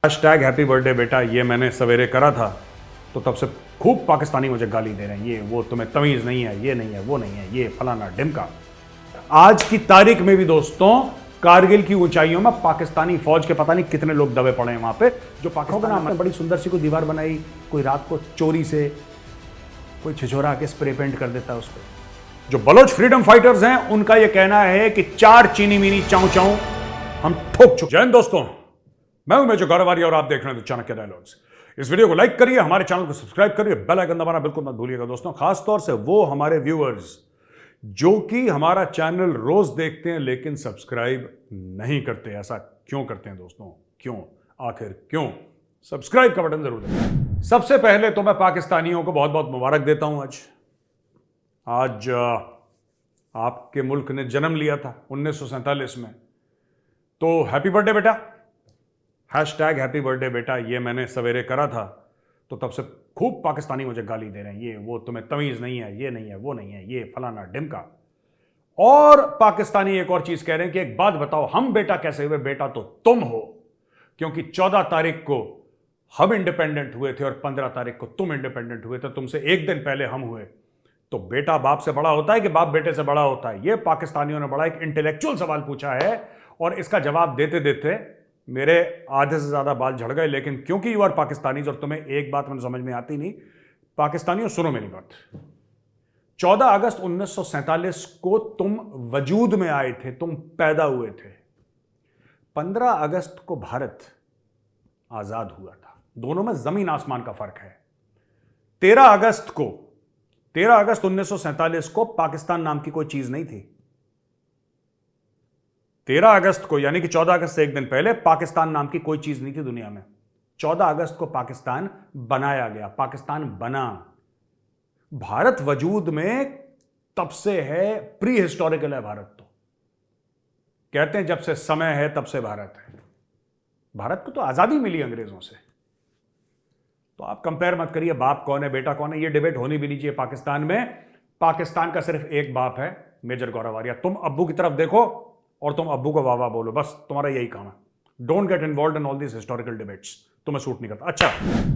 Hashtag happy birthday बेटा ये मैंने सवेरे करा था तो तब से खूब पाकिस्तानी मुझे गाली दे रहे हैं, ये वो तुम्हें तमीज नहीं है, ये नहीं है, वो नहीं है, ये फलाना ढिमका। आज की तारीख में भी दोस्तों कारगिल की ऊंचाइयों में पाकिस्तानी फौज के पता नहीं कितने लोग दबे पड़े हैं वहां पे, जो पाकिस्तान में बड़ी सुंदर सी कोई दीवार बनाई, कोई रात को चोरी से कोई छिछोरा आके स्प्रे पेंट कर देता है उस पर। जो बलोच फ्रीडम फाइटर्स हैं उनका यह कहना है कि 4 चीनी मीनी चाऊ चाऊ हम ठोक चुके। जय हिंद दोस्तों, मैं हूं मेजर गौरवारी और आप देख रहे हैं चाणक्य डायलॉग्स। इस वीडियो को लाइक करिए, हमारे चैनल को सब्सक्राइब करिए, बेल आइकन दबाना बिल्कुल मत भूलिएगा दोस्तों। खासतौर से वो हमारे व्यूअर्स जो कि हमारा चैनल रोज देखते हैं लेकिन सब्सक्राइब नहीं करते। ऐसा क्यों करते हैं दोस्तों? क्यों? आखिर क्यों? सब्सक्राइब का बटन जरूर दबाएं। सबसे पहले तो मैं पाकिस्तानियों को बहुत बहुत मुबारक देता हूं। आज आपके मुल्क ने जन्म लिया था 1947 में, तो हैप्पी बर्थडे बेटा। हैशटैग हैप्पी बर्थडे बेटा ये मैंने सवेरे करा था तो तब से खूब पाकिस्तानी मुझे गाली दे रहे हैं, ये वो तुम्हें तमीज नहीं है, ये नहीं है, वो नहीं है, ये फलाना ढिमका। और पाकिस्तानी एक और चीज कह रहे हैं कि एक बात बताओ, हम बेटा कैसे हुए? बेटा तो तुम हो, क्योंकि 14 तारीख को हम इंडिपेंडेंट हुए थे और 15 तारीख को तुम इंडिपेंडेंट हुए थे। तुमसे एक दिन पहले हम हुए। तो बेटा बाप से बड़ा होता है कि बाप बेटे से बड़ा होता है? ये पाकिस्तानियों ने बड़ा एक इंटेलेक्चुअल सवाल पूछा है और इसका जवाब देते देते मेरे आधे से ज्यादा बाल झड़ गए। लेकिन क्योंकि यू आर पाकिस्तानी और तुम्हें एक बात मुझे समझ में आती नहीं, पाकिस्तानियों सुनो मेरी बात। 14 अगस्त 1947 को तुम वजूद में आए थे, तुम पैदा हुए थे। 15 अगस्त को भारत आजाद हुआ था। दोनों में जमीन आसमान का फर्क है। 13 अगस्त 1947 को पाकिस्तान नाम की कोई चीज नहीं थी। 13 अगस्त को यानी कि 14 अगस्त से एक दिन पहले पाकिस्तान नाम की कोई चीज नहीं थी दुनिया में। 14 अगस्त को पाकिस्तान बनाया गया, पाकिस्तान बना। भारत वजूद में तब से है, प्री हिस्टोरिकल है भारत। तो कहते हैं जब से समय है तब से भारत है। भारत को तो आजादी मिली अंग्रेजों से। तो आप कंपेयर मत करिए बाप कौन है बेटा कौन है, ये डिबेट होनी भी नहीं चाहिए पाकिस्तान में। पाकिस्तान का सिर्फ एक बाप है, मेजर गौरवारिया। तुम अब्बू की तरफ देखो और तुम अब्बू को वाह वाह बोलो, बस तुम्हारा यही काम है। Don't get involve in all this historical debates, तुम्हें सूट नहीं करता। अच्छा,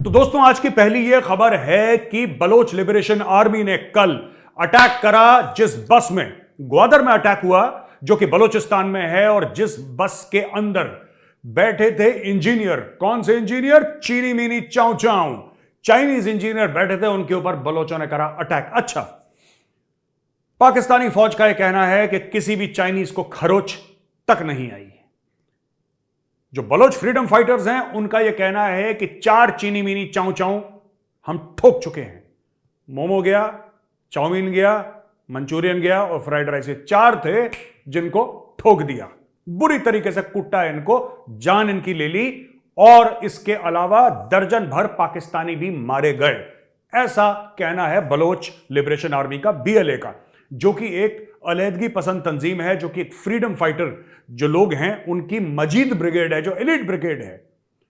तो दोस्तों आज की पहली यह खबर है कि बलोच लिबरेशन आर्मी ने कल अटैक करा, जिस बस में ग्वादर में अटैक हुआ जो कि बलोचिस्तान में है, और जिस बस के अंदर बैठे थे इंजीनियर। कौन से इंजीनियर? चीनी मीनी चाऊ चाऊ चाइनीज इंजीनियर बैठे थे, उनके ऊपर बलोचों ने करा अटैक। अच्छा, पाकिस्तानी फौज का यह कहना है कि किसी भी चाइनीज को खरोच तक नहीं आई। जो बलोच फ्रीडम फाइटर्स हैं उनका यह कहना है कि 4 चीनी मीनी चाऊ चाऊ हम ठोक चुके हैं। मोमो गया, चाउमीन गया, मंचूरियन गया और फ्राइड राइस, 4 थे जिनको ठोक दिया। बुरी तरीके से कुटा इनको, जान इनकी ले ली, और इसके अलावा दर्जन भर पाकिस्तानी भी मारे गए। ऐसा कहना है बलोच लिबरेशन आर्मी का, BLA का, जो कि एक अलहदगी पसंद तंजीम है, जो कि एक फ्रीडम फाइटर जो लोग हैं उनकी मजीद ब्रिगेड है, जो एलिट ब्रिगेड है।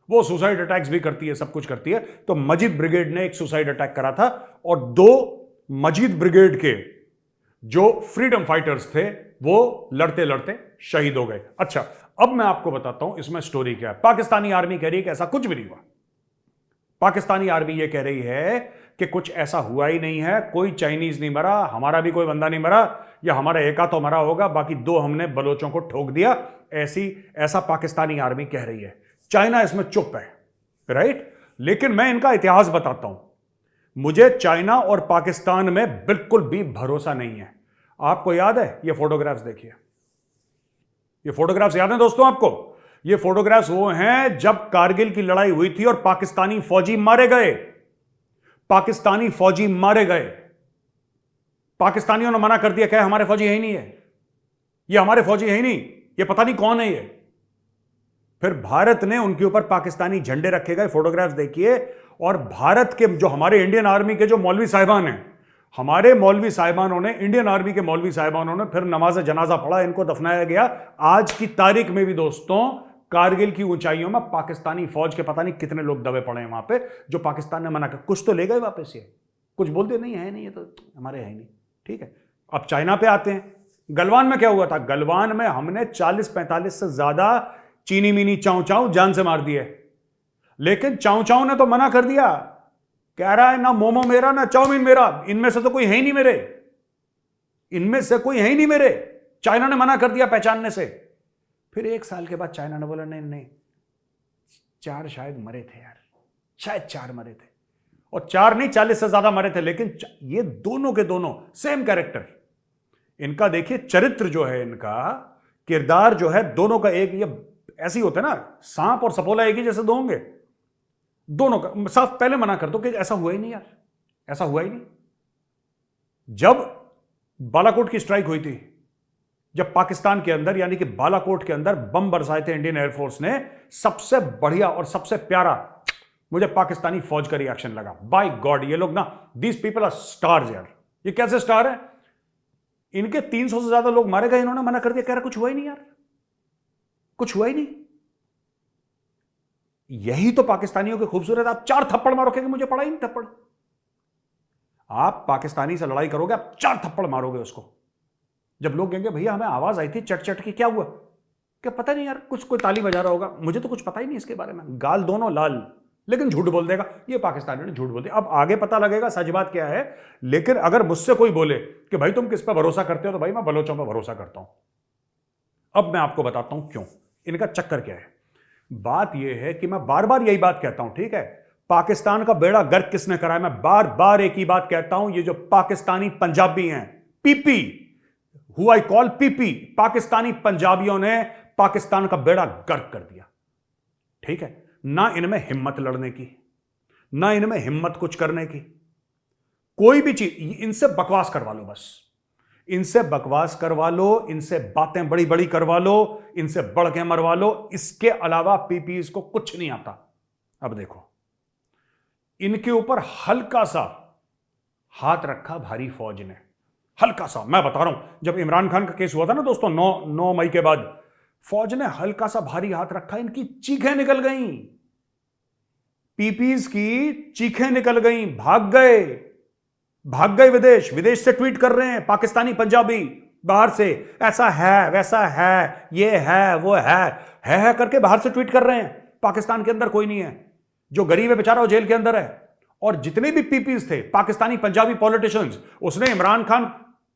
वो सुसाइड अटैक्स भी करती है, सब कुछ करती है। तो मजीद ब्रिगेड ने एक सुसाइड अटैक करा था और 2 मजीद ब्रिगेड के जो फ्रीडम फाइटर्स थे वो लड़ते लड़ते शहीद हो गए। अच्छा, अब मैं आपको बताता हूं इसमें स्टोरी क्या है। पाकिस्तानी आर्मी कह रही है कि ऐसा कुछ भी नहीं हुआ। पाकिस्तानी आर्मी ये कह रही है कि कुछ ऐसा हुआ ही नहीं है, कोई चाइनीज नहीं मरा, हमारा भी कोई बंदा नहीं मरा, या हमारा एका तो मरा होगा, बाकी 2 हमने बलोचों को ठोक दिया। ऐसा पाकिस्तानी आर्मी कह रही है। चाइना इसमें चुप है, राइट? लेकिन मैं इनका इतिहास बताता हूं। मुझे चाइना और पाकिस्तान में बिल्कुल भी भरोसा नहीं है। आपको याद है ये फोटोग्राफ्स? देखिए, ये फोटोग्राफ्स याद हैं दोस्तों आपको? ये फोटोग्राफ्स वो हैं जब कारगिल की लड़ाई हुई थी और पाकिस्तानी फौजी मारे गए। पाकिस्तानी फौजी मारे गए। पाकिस्तानियों ने मना कर दिया, क्या हमारे फौजी है ही नहीं है, ये हमारे फौजी है ही नहीं, ये पता नहीं कौन है ये। फिर भारत ने उनके ऊपर पाकिस्तानी झंडे रखे गए, फोटोग्राफ्स देखिए। और भारत के जो हमारे इंडियन आर्मी के जो मौलवी साहिबान हैं, हमारे मौलवी साहिबानों ने, इंडियन आर्मी के मौलवी साहिबानों ने फिर नमाज जनाजा पढ़ा, इनको दफनाया गया। आज की तारीख में भी दोस्तों कारगिल की ऊंचाइयों में पाकिस्तानी फौज के पता नहीं कितने लोग दबे पड़े हैं वहां पे, जो पाकिस्तान ने मना कर। कुछ तो ले गए वापस, ये कुछ बोलते नहीं है नहीं, ये तो हमारे है नहीं, ठीक है। अब चाइना पे आते हैं। गलवान में क्या हुआ था? गलवान में हमने 40-45 से ज्यादा चीनी मीनी चाऊ चाऊ जान से मार दिए। लेकिन चाऊ चाऊ ने तो मना कर दिया, कह रहा है ना मोमो मेरा ना चाउमीन मेरा, इनमें से तो कोई है ही नहीं मेरे, इनमें से कोई है ही नहीं मेरे। चाइना ने मना कर दिया पहचानने से। फिर 1 साल के बाद चाइना ने बोला नहीं नहीं, 4 शायद मरे थे यार, शायद 4 मरे थे, और 4 नहीं 40 से ज्यादा मरे थे। लेकिन ये दोनों के दोनों सेम कैरेक्टर, इनका देखिए चरित्र जो है, इनका किरदार जो है, दोनों का एक, ये ऐसे ही होता है ना, सांप और सपोला एक ही जैसे दो होंगे, दोनों का। साफ पहले मना कर दो कि ऐसा हुआ ही नहीं यार, ऐसा हुआ ही नहीं। जब बालाकोट की स्ट्राइक हुई थी, जब पाकिस्तान के अंदर यानी कि बालाकोट के अंदर बम बरसाए थे इंडियन एयरफोर्स ने, सबसे बढ़िया और सबसे प्यारा मुझे पाकिस्तानी फौज का रिएक्शन लगा। बाय गॉड, ये लोग ना, दीज पीपल आर स्टार्स यार। ये कैसे स्टार है? इनके 300 से ज्यादा लोग मारे गए, इन्होंने मना कर दिया, कह रहा कुछ हुआ ही नहीं यार, कुछ हुआ ही नहीं। यही तो पाकिस्तानियों की खूबसूरत। आप 4 थप्पड़ मारोगे कि मुझे पड़ा ही नहीं थप्पड़। आप पाकिस्तानी से लड़ाई करोगे, आप 4 थप्पड़ मारोगे उसको। जब लोग कहेंगे भैया हमें आवाज आई थी चट चट की, क्या हुआ? क्या पता नहीं यार, कुछ कोई ताली बजा रहा होगा, मुझे तो कुछ पता ही नहीं इसके बारे में। गाल दोनों लाल, लेकिन झूठ बोल देगा। ये पाकिस्तानियों ने झूठ बोल दिया। अब आगे पता लगेगा सच बात क्या है। लेकिन अगर मुझसे कोई बोले कि भाई तुम किस पर भरोसा करते हो, तो भाई मैं बलोचों पर भरोसा करता हूं। अब मैं आपको बताता हूं क्यों, इनका चक्कर क्या है। बात यह है कि मैं बार बार यही बात कहता हूं, ठीक है, पाकिस्तान का बेड़ा गर्क किसने करा है? मैं बार बार एक ही बात कहता हूं, ये जो पाकिस्तानी पंजाबी हैं, PP, who I call PP, Pakistani पंजाबियों ने पाकिस्तान का बेड़ा गर्क कर दिया। ठीक है, ना इनमें हिम्मत लड़ने की, ना इनमें हिम्मत कुछ करने की, कोई भी चीज। इनसे बकवास करवा लो, बस इनसे बकवास करवा लो, इनसे बातें बड़ी बड़ी करवा लो, इनसे बढ़ के मरवा लो, इसके अलावा पीपीज को कुछ नहीं आता। अब देखो, इनके ऊपर हल्का सा हाथ रखा भारी फौज ने, हल्का सा। मैं बता रहा हूं, जब इमरान खान का केस हुआ था ना दोस्तों, 9 मई के बाद, फौज ने हल्का सा भारी हाथ रखा, इनकी चीखें निकल गईं, पीपीज की चीखें निकल गईं, भाग गए विदेश। विदेश से ट्वीट कर रहे हैं पाकिस्तानी पंजाबी बाहर से, ऐसा है वैसा है, ये है वो है करके बाहर से ट्वीट कर रहे हैं। पाकिस्तान के अंदर कोई नहीं है, जो गरीब है बेचारा वो जेल के अंदर है। और जितने भी पीपीज थे पाकिस्तानी पंजाबी पॉलिटिशियंस, उसने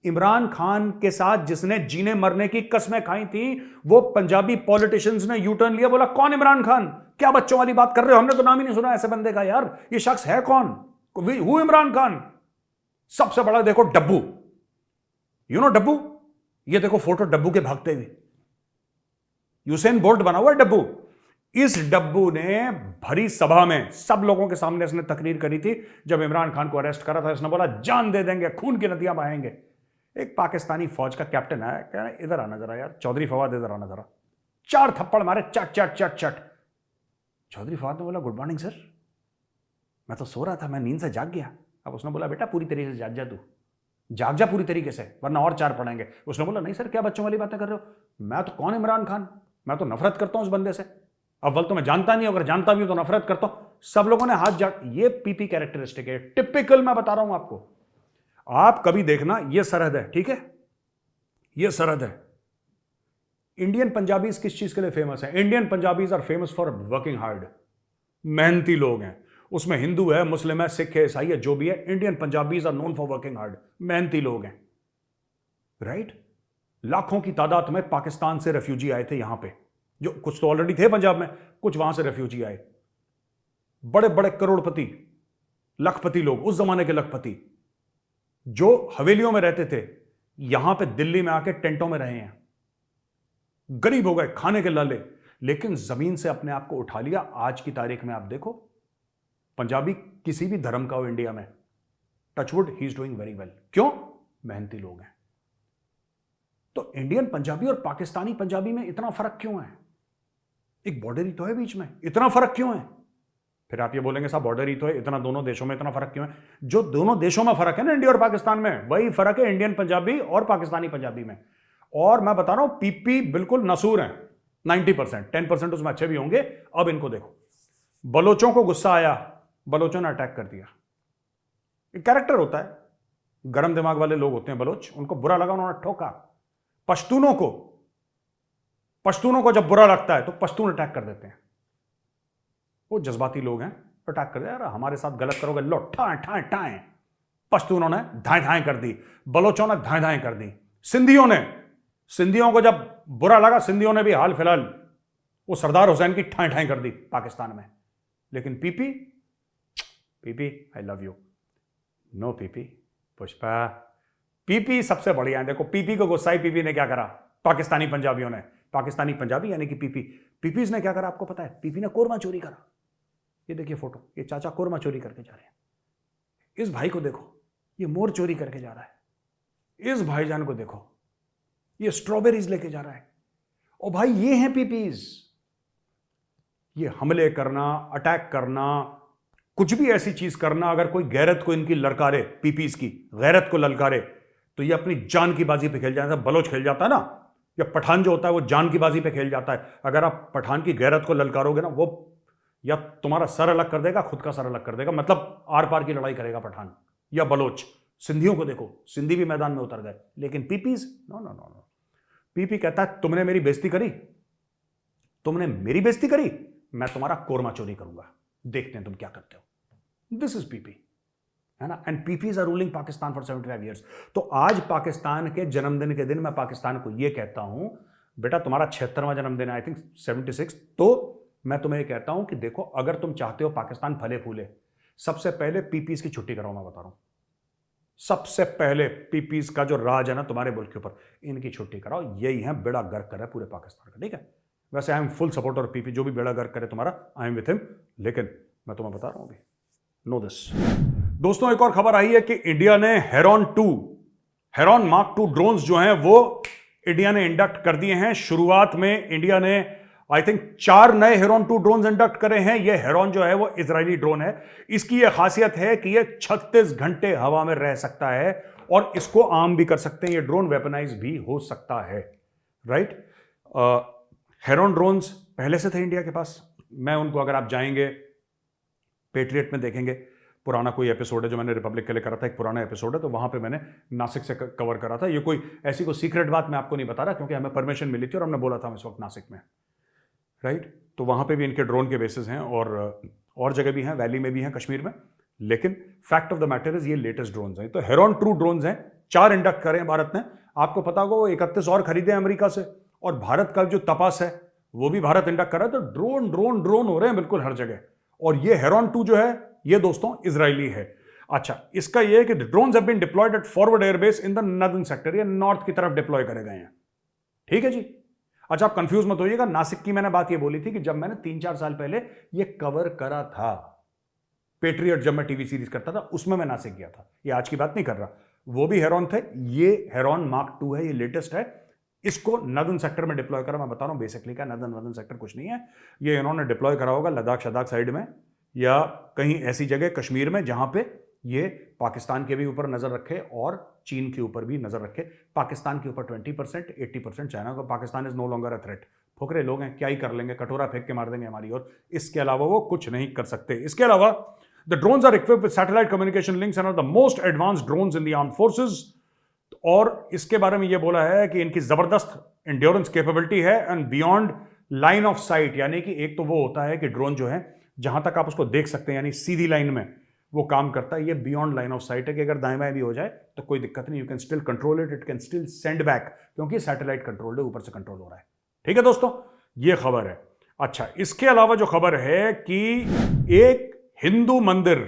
इमरान खान के साथ जिसने जीने मरने की कस्में खाई थी, वो पंजाबी पॉलिटिशियंस ने यू टर्न लिया, बोला कौन इमरान खान, क्या बच्चों वाली बात कर रहे हो, हमने तो नाम ही नहीं सुना ऐसे बंदे का यार, ये शख्स है कौन, हु इमरान खान। सबसे बड़ा देखो डब्बू, यू नो डब्बू, ये देखो फोटो डब्बू के भागते हुए, यूसेन बोल्ट बना हुआ है डब्बू। इस डब्बू ने भरी सभा में सब लोगों के सामने इसने तकरीर करी थी जब इमरान खान को अरेस्ट करा था। इसने बोला जान दे देंगे, खून की नदियां बहाएंगे। एक पाकिस्तानी फौज का कैप्टन है, कह रहा इधर आना जरा यार, चौधरी फवाद इधर आना जरा। 4 थप्पड़ मारे, चट चट चट चट। चौधरी फवाद ने बोला गुड मॉर्निंग सर, मैं तो सो रहा था, मैं नींद से जाग गया। अब उसने बोला बेटा पूरी तरीके से जाग जा, तू जाग जा पूरी तरीके से, वरना और 4 पड़ेंगे। उसने बोला नहीं सर, क्या बच्चों वाली बातें कर रहे हो, मैं तो कौन इमरान खान, मैं तो नफरत करता हूं उस बंदे से, अव्वल तो मैं जानता नहीं, अगर जानता भी हूं तो नफरत करता हूं। सब लोगों ने हाथ जाग, ये पीपी कैरेक्टरिस्टिक है, टिपिकल। मैं बता रहा हूं आपको, आप कभी देखना, ये सरहद है, ठीक है, ये सरहद है। इंडियन पंजाबीज किस चीज के लिए फेमस है? Indian Punjabis are famous for working hard, मेहनती लोग हैं। उसमें हिंदू है, मुस्लिम है, सिख है, ईसाई है, जो भी है, Indian Punjabis are known for working hard, मेहनती लोग हैं, राइट। लाखों की तादाद में पाकिस्तान से रेफ्यूजी आए थे यहां पे, जो कुछ तो ऑलरेडी थे पंजाब में, कुछ वहां से रेफ्यूजी आए। बड़े बड़े करोड़पति, लखपति लोग, उस जमाने के लखपति, जो हवेलियों में रहते थे, यहां पे दिल्ली में आके टेंटों में रहे हैं, गरीब हो गए, खाने के लाले, लेकिन जमीन से अपने आप को उठा लिया। आज की तारीख में आप देखो, पंजाबी किसी भी धर्म का हो इंडिया में, touchwood, he is doing very well. क्यों? मेहनती लोग हैं। तो इंडियन पंजाबी और पाकिस्तानी पंजाबी में इतना फर्क क्यों है? एक बॉर्डर ही तो है बीच में, इतना फर्क क्यों है? फिर आप ये बोलेंगे साहब बॉर्डर ही तो है, इतना दोनों देशों में इतना फर्क क्यों है? जो दोनों देशों में फर्क है ना, इंडिया और पाकिस्तान में, वही फर्क है इंडियन पंजाबी और पाकिस्तानी पंजाबी में। और मैं बता रहा हूं, पीपी बिल्कुल नसूर हैं 90%, 10% उसमें अच्छे भी होंगे। अब इनको देखो, बलोचों को गुस्सा आया, बलोचों ने अटैक कर दिया। एक कैरेक्टर होता है, गरम दिमाग वाले लोग होते हैं बलोच, उनको बुरा लगा, उन्होंने ठोका। पश्तूनों को जब बुरा लगता है तो पश्तून अटैक कर देते हैं। वो जज्बाती लोग हैं, अटैक कर दिया, यार हमारे साथ गलत करोगे लो ठाए ठाए ठाए। पश्तूनों ने धाए धाए कर दी, बलोचों ने धाए धाए कर दी, सिंधियों को जब बुरा लगा, सिंधियों ने भी हाल फिलहाल वो सरदार हुसैन की ठाए ठाए कर दी पाकिस्तान में। लेकिन PP PP I love you, no PP Pushpa, PP सबसे बढ़िया है। देखो पीपी को गुस्साई पीपी ने क्या करा, पाकिस्तानी पंजाबियों ने, पाकिस्तानी पंजाबी यानी कि पीपीज ने क्या करा आपको पता है? पीपी ने कोरमा चोरी करा। ये देखिए फोटो, ये चाचा कोरमा चोरी करके जा रहे हैं। इस भाई को देखो, ये मोर चोरी करके जा रहा है। इस भाईजान को देखो, ये स्ट्रॉबेरीज लेके जा रहा है। और भाई ये हैं पीपीज। ये हमले करना, अटैक करना, कुछ भी ऐसी चीज करना, अगर कोई गैरत को इनकी ललकारे, पीपीज की गैरत को ललकारे, तो ये अपनी जान की बाजी पे खेल जाता है। बलोच खेल जाता है ना, या पठान जो होता है वो जान की बाजी पे खेल जाता है। अगर आप पठान की गैरत को ललकारोगे ना, वो या तुम्हारा सर अलग कर देगा, खुद का सर अलग कर देगा, मतलब आर पार की लड़ाई करेगा पठान या बलोच। सिंधियों को देखो, सिंधी भी मैदान में उतर गए। लेकिन PPs no no no no, PP कहता है तुमने मेरी बेइज्जती करी, तुमने मेरी बेइज्जती करी, मैं तुम्हारा कोरमा चोरी करूंगा, देखते हैं तुम क्या करते हो। दिस इज पीपी, है ना। And PPs are ruling Pakistan for 75 years. तो आज पाकिस्तान के जन्मदिन के दिन मैं पाकिस्तान को यह कहता हूं, बेटा तुम्हारा 76वां जन्मदिन है, आई थिंक 76, तो मैं तुम्हें यह कहता हूं कि देखो अगर तुम चाहते हो पाकिस्तान फले फूले, सबसे पहले पीपीज की छुट्टी कराओ। मैं बता रहा हूं, सबसे पहले पीपीज का जो राज है ना तुम्हारे मुल्क के ऊपर, इनकी छुट्टी कराओ। यही है बेड़ा गर्क करे पूरे पाकिस्तान का, ठीक है। वैसे I am full supporter of PP, जो भी बेड़ा गर्क करे तुम्हारा, आई एम विथ हिम। लेकिन मैं तुम्हें बता रहा हूं अभी, नो दिस। दोस्तों एक और खबर आई है कि इंडिया ने हेरॉन मार्क 2 ड्रोन्स जो हैं वो इंडिया ने इंडक्ट कर दिए हैं। शुरुआत में इंडिया ने आई थिंक 4 नए हेरॉन 2 ड्रोन्स इंडक्ट करे हैं। ये हेरॉन जो है वो इजरायली ड्रोन है। इसकी ये खासियत है कि ये 36 घंटे हवा में रह सकता है और इसको आर्म भी कर सकते हैं। ये ड्रोन वेपनाइज भी हो सकता है, राइट। हेरॉन ड्रोन्स पहले से थे इंडिया के पास। मैं उनको, अगर आप जाएंगे पेट्रियट में देखेंगे, पुराना कोई एपिसोड है जो मैंने रिपब्लिक के लिए करा था, एक पुराना एपिसोड है, तो वहां पे मैंने नासिक से कवर करा था। ये कोई ऐसी कोई सीक्रेट बात मैं आपको नहीं बता रहा, क्योंकि हमें परमिशन मिली थी और हमने बोला था इस वक्त नासिक में, राइट। तो वहां पे भी इनके ड्रोन के बेसिस हैं और जगह भी हैं, वैली में भी हैं, कश्मीर में। लेकिन fact of the matter is ये लेटेस्ट ड्रोन्स हैं। तो हेरॉन 2 ड्रोन्स हैं, 4 इंडक्ट करें भारत ने। आपको पता होगा वो 31 और खरीदे अमेरिका से, और भारत का जो तपास है वो भी भारत इंडक्ट कर रहा है। तो ड्रोन ड्रोन ड्रोन हो रहे हैं बिल्कुल हर जगह। और ये हेरॉन 2 जो है ये दोस्तों इजरायली है। अच्छा, इसका ये है कि drones have been deployed at forward airbase in the northern sector. ये नॉर्थ की तरफ डिप्लॉय करे गए हैं, ठीक है जी। अच्छा, आप कंफ्यूज मत होइएगा, नासिक की मैंने बात ये बोली थी कि जब मैंने 3-4 साल पहले ये कवर करा था, पेट्रियट जब मैं टीवी सीरीज करता था उसमें मैं नासिक गया था। ये आज की बात नहीं कर रहा, वो भी हेरॉन थे। ये हेरॉन मार्क 2 है, ये लेटेस्ट है। इसको नॉर्दर्न सेक्टर में डिप्लॉय करा। मैं बता रहा हूं बेसिकली क्या, नॉर्दर्न सेक्टर कुछ नहीं है। ये इन्होंने डिप्लॉय करा होगा लद्दाख शदाख साइड में, या कहीं ऐसी जगह कश्मीर में जहां पे ये पाकिस्तान के भी ऊपर नजर रखे और चीन के ऊपर भी नजर रखे। पाकिस्तान के ऊपर 20%, 80% चाइना को। Pakistan is no longer a threat. फुकरे लोग हैं, क्या ही कर लेंगे, कटोरा फेंक के मार देंगे हमारी ओर। इसके अलावा वो कुछ नहीं कर सकते। इसके अलावा the drones are equipped with satellite communication links and are the most advanced drones in the armed forces. और इसके बारे में ये बोला है कि इनकी जबरदस्त एंड्योरेंस कैपेबिलिटी है and beyond line of site. यानी कि एक तो वो होता है कि ड्रोन जो है जहां तक आप उसको देख सकते हैं, यानी सीधी लाइन में वो काम करता है। ये बियॉन्ड लाइन ऑफ साइट है कि अगर दाएं बाएं भी हो जाए तो कोई दिक्कत नहीं, you can still control it, it can still send back, क्योंकि सैटेलाइट कंट्रोल्ड है, ऊपर से कंट्रोल हो रहा है। ठीक है दोस्तों, ये खबर है। अच्छा, इसके अलावा जो खबर है कि एक हिंदू मंदिर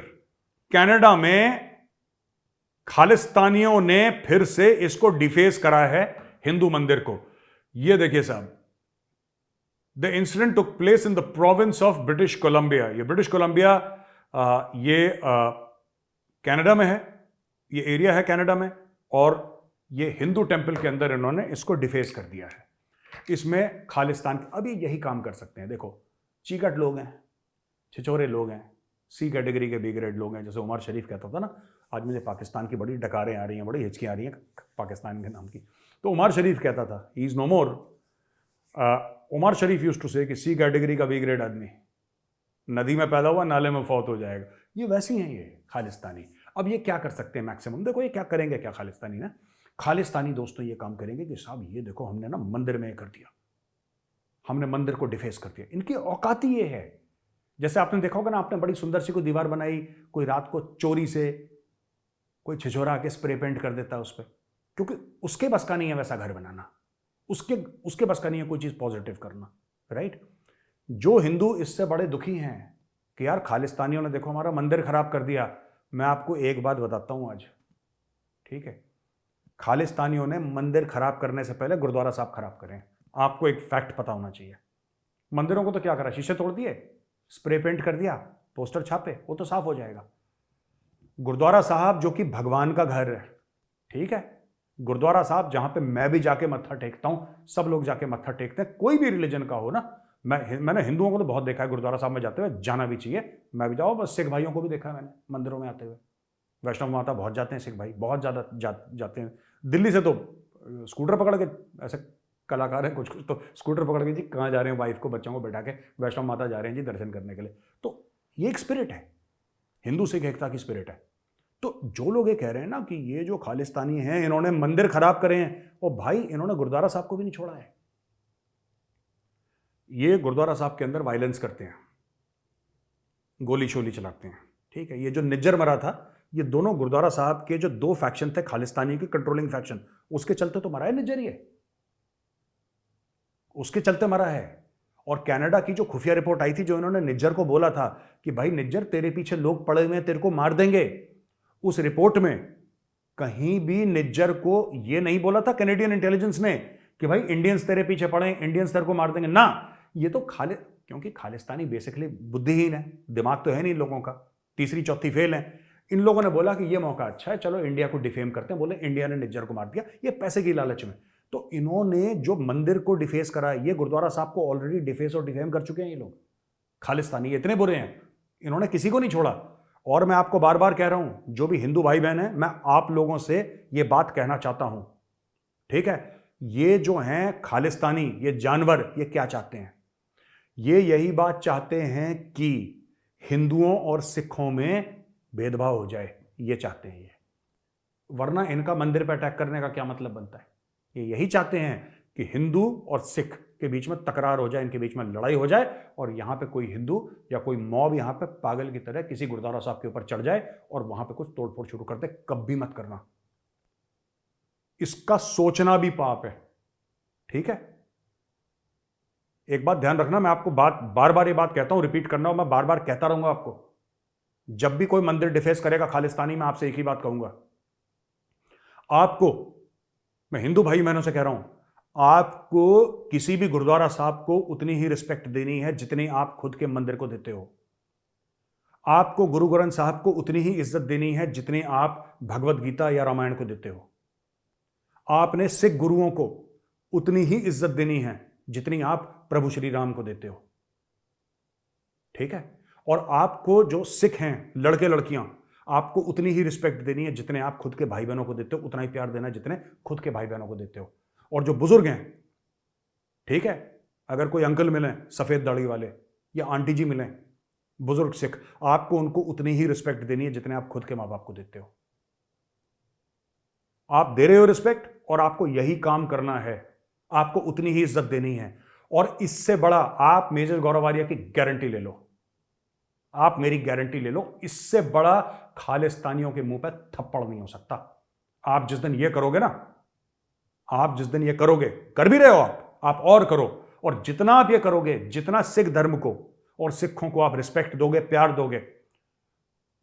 कनाडा में खालिस्तानियों ने फिर से इसको डिफेस करा है, हिंदू मंदिर को। ये देखिए साहब, the incident took place in the province of British Columbia. ये ब्रिटिश कोलंबिया ये कनाडा में है, ये एरिया है कनाडा में, और ये हिंदू टेंपल के अंदर इन्होंने इसको डिफेस कर दिया है। इसमें खालिस्तान अभी यही काम कर सकते हैं। देखो, चीकट लोग हैं, छिछोरे लोग हैं, सी कैटेगरी के बी ग्रेड लोग हैं। जैसे उमर शरीफ कहता था ना, आज मुझे पाकिस्तान की बड़ी डकारें आ रही हैं, बड़ी हिचकियां आ रही हैं पाकिस्तान के नाम की। तो उमर शरीफ कहता था, he is no more, Umar Sharif used to say कि सी कैटेगरी का बी ग्रेड आदमी नदी में पैदा हुआ, नाले में फौत हो जाएगा। ये वैसी हैं ये खालिस्तानी। अब ये क्या कर सकते हैं मैक्सिमम, देखो ये क्या करेंगे, क्या खालिस्तानी ना, खालिस्तानी दोस्तों ये काम करेंगे कि साहब ये देखो हमने ना मंदिर में कर दिया, हमने मंदिर को डिफेस कर दिया। इनकी औकात ही ये है, जैसे आपने देखा होगा ना, आपने बड़ी सुंदर सी कोई दीवार बनाई, कोई रात को चोरी से कोई छिछोरा आके स्प्रे पेंट कर देता है उस पर, क्योंकि उसके बस का नहीं है वैसा घर बनाना, उसके बस का नहीं है कोई चीज पॉजिटिव करना, राइट। जो हिंदू इससे बड़े दुखी हैं कि यार खालिस्तानियों ने देखो हमारा मंदिर खराब कर दिया, मैं आपको एक बात बताता हूं आज, ठीक है, खालिस्तानियों ने मंदिर खराब करने से पहले गुरुद्वारा साहब खराब करें। आपको एक फैक्ट पता होना चाहिए। मंदिरों को तो क्या करा, शीशे तोड़ दिए, स्प्रे पेंट कर दिया, पोस्टर छापे, वो तो साफ हो जाएगा। गुरुद्वारा साहब जो कि भगवान का घर है, ठीक है, गुरुद्वारा साहब जहां पे मैं भी जाके मत्था टेकता हूं, सब लोग जाके मत्था टेकते हैं, कोई भी रिलीजन का हो ना। मैंने हिंदुओं को तो बहुत देखा है गुरुद्वारा साहब में जाते हुए, जाना भी चाहिए, मैं भी जाऊँ, बस सिख भाइयों को भी देखा है मैंने मंदिरों में आते हुए। वैष्णव माता बहुत जाते हैं सिख भाई, बहुत ज़्यादा जाते हैं। दिल्ली से तो स्कूटर पकड़ के, ऐसे कलाकार हैं कुछ कुछ तो स्कूटर पकड़ के जी कहाँ जा रहे हैं, वाइफ को बच्चों को बैठा के वैष्णव माता जा रहे हैं जी दर्शन करने के लिए। तो ये एक स्पिरिट है, हिंदू सिख एकता की स्पिरिट है। तो जो लोग ये कह रहे हैं ना कि ये जो खालिस्तानी हैं इन्होंने मंदिर खराब करे हैं, और भाई इन्होंने गुरुद्वारा साहब को भी नहीं छोड़ा है। ये गुरुद्वारा साहब के अंदर वायलेंस करते हैं, गोली शोली चलाते हैं, ठीक है। ये जो निज्जर मरा था, ये दोनों गुरुद्वारा साहब के जो दो फैक्शन थे खालिस्तानी के कंट्रोलिंग फैक्शन, उसके चलते तो मरा है निज्जर, ये उसके चलते मरा है। और कनाडा की जो खुफिया रिपोर्ट आई थी, जो इन्होंने निज्जर को बोला था कि भाई निज्जर तेरे पीछे लोग पड़े हुए हैं, तेरे को मार देंगे, उस रिपोर्ट में कहीं भी निज्जर को यह नहीं बोला था कैनेडियन इंटेलिजेंस ने कि भाई इंडियंस तेरे पीछे पड़े, इंडियंस तेरे को मार देंगे ना। ये तो क्योंकि खालिस्तानी बेसिकली बुद्धिहीन है, दिमाग तो है नहीं इन लोगों का, तीसरी चौथी फेल है। इन लोगों ने बोला कि ये मौका अच्छा है, चलो इंडिया को डिफेम करते हैं, बोले इंडिया ने निज्जर को मार दिया, ये पैसे की लालच में। तो इन्होंने जो मंदिर को डिफेस करा, ये गुरुद्वारा साहब को ऑलरेडी डिफेस और डिफेम कर चुके हैं ये लोग। खालिस्तानी इतने बुरे हैं, इन्होंने किसी को नहीं छोड़ा। और मैं आपको बार बार कह रहा हूं, जो भी हिंदू भाई बहन है, मैं आप लोगों से ये बात कहना चाहता हूं, ठीक है, ये जो हैं खालिस्तानी, ये जानवर, ये क्या चाहते हैं? ये यही बात चाहते हैं कि हिंदुओं और सिखों में भेदभाव हो जाए, ये चाहते हैं ये। वरना इनका मंदिर पर अटैक करने का क्या मतलब बनता है? ये यही चाहते हैं कि हिंदू और सिख के बीच में तकरार हो जाए, इनके बीच में लड़ाई हो जाए, और यहां पे कोई हिंदू या कोई मॉब यहां पे पागल की तरह किसी गुरुद्वारा साहब के ऊपर चढ़ जाए और वहां पे कुछ तोड़फोड़ शुरू कर दे। कभी मत करना, इसका सोचना भी पाप है, ठीक है। एक बात ध्यान रखना, मैं आपको बार बार ये बात कहता हूं, रिपीट करना, और मैं बार बार कहता रहूंगा आपको। जब भी कोई मंदिर डिफेस करेगा खालिस्तानी, मैं आपसे एक ही बात कहूंगा, आपको, मैं हिंदू भाई बहनों से कह रहा हूं, आपको किसी भी गुरुद्वारा साहब को उतनी ही रिस्पेक्ट देनी है जितनी आप खुद के मंदिर को देते हो। आपको गुरु ग्रंथ साहब को उतनी ही इज्जत देनी है जितनी आप भगवत गीता या रामायण को देते हो। आपने सिख गुरुओं को उतनी ही इज्जत देनी है जितनी आप प्रभु श्री राम को देते हो, ठीक है। और आपको जो सिख हैं, लड़के लड़कियां, आपको उतनी ही रिस्पेक्ट देनी है जितने आप खुद के भाई बहनों को देते हो, उतना ही प्यार देना है जितने खुद के भाई बहनों को देते हो। और जो बुजुर्ग हैं, ठीक है, अगर कोई अंकल मिले सफेद दाढ़ी वाले या आंटी जी मिले बुजुर्ग सिख, आपको उनको उतनी ही रिस्पेक्ट देनी है जितने आप खुद के मां बाप को देते हो। आप दे रहे हो रिस्पेक्ट, और आपको यही काम करना है, आपको उतनी ही इज्जत देनी है। और इससे बड़ा, आप मेजर गौरव आर्या की गारंटी ले लो, आप मेरी गारंटी ले लो, इससे बड़ा खालिस्तानियों के मुंह पर थप्पड़ नहीं हो सकता। आप जिस दिन ये करोगे ना, आप जिस दिन ये करोगे, कर भी रहे हो आप और करो। और जितना आप ये करोगे, जितना सिख धर्म को और सिखों को आप रिस्पेक्ट दोगे, प्यार दोगे,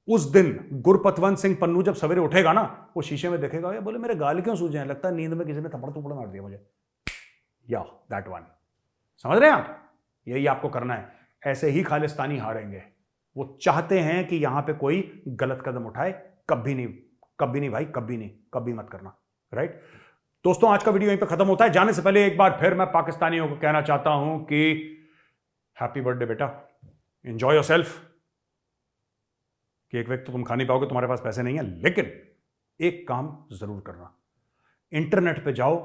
उस दिन गुरपतवंत सिंह पन्नू जब सवेरे उठेगा ना, वो शीशे में देखेगा, ये बोले मेरे गाल क्यों सूजे हैं, लगता है नींद में किसी ने थप्पड़ थप्पड़ मार दिया मुझे, या दैट वन। समझ रहे हैं आप? यही आपको करना है। ऐसे ही खालिस्तानी हारेंगे। वो चाहते हैं कि यहां पे कोई गलत कदम उठाए। कभी नहीं, कभी नहीं भाई, कभी नहीं, कभी मत करना, राइट। दोस्तों, आज का वीडियो यहीं पे खत्म होता है। जाने से पहले एक बार फिर मैं पाकिस्तानियों को कहना चाहता हूं कि हैप्पी बर्थडे बेटा, एंजॉय योरसेल्फ। केक वेक तो तुम खा नहीं पाओगे, तुम्हारे पास पैसे नहीं है, लेकिन एक काम जरूर करना, इंटरनेट पे जाओ,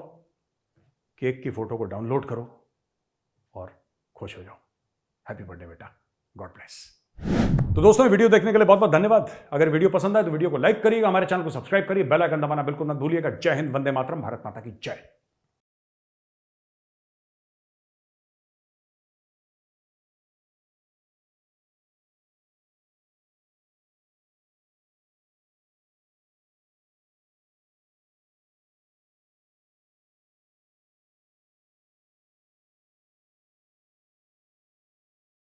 केक की फोटो को डाउनलोड करो और खुश हो जाओ। हैप्पी बर्थडे बेटा, गॉड ब्लेस। तो दोस्तों, वीडियो देखने के लिए बहुत बहुत धन्यवाद। अगर वीडियो पसंद आए तो वीडियो को लाइक करिएगा, हमारे चैनल को सब्सक्राइब करिए, बेल आइकन दबाना बिल्कुल मत भूलिएगा। जय हिंद, वंदे मातरम, भारत माता की जय।